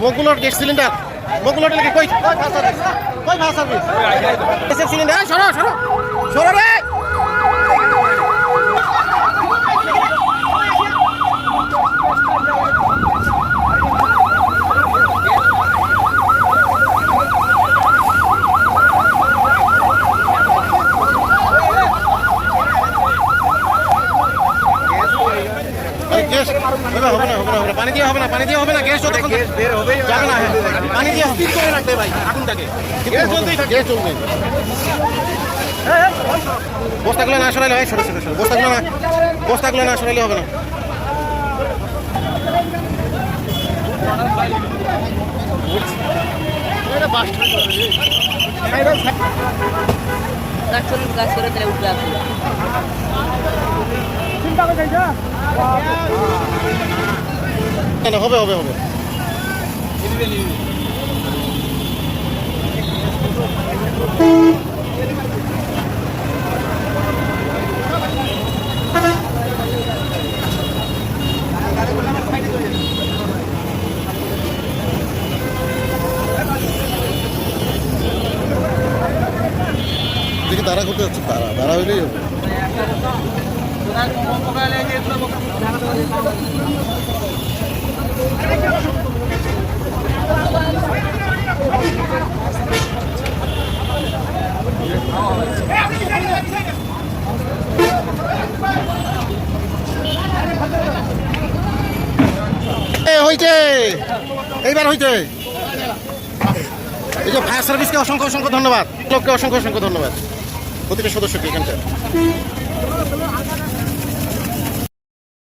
মকবুলের gas cylinder মকবুলের লাগে কই fire service গ্যাসের সিলিন্ডার সরো সরো সরো রে গ্যাস হবে না পানি দিয়ে হবে না গ্যাস যতক্ষণ বের হবে যাবে না পানি দিয়ে স্পিড করে রাখবে ভাই আগুনটাকে গ্যাস চলতেই থাকে গ্যাস চলবে বস্তাগুলো না সরাইলে হয় সরে বস্তাগুলো না সরাইলে হবে না হবে দেখি তারা করতে যাচ্ছে তারা হইলেই হবে হইছে এইবার হইছে এই যে ফায়ার সার্ভিসকে অসংখ্য ধন্যবাদ লোককে অসংখ্য ধন্যবাদ প্রতিটা সদস্যকে এখানকার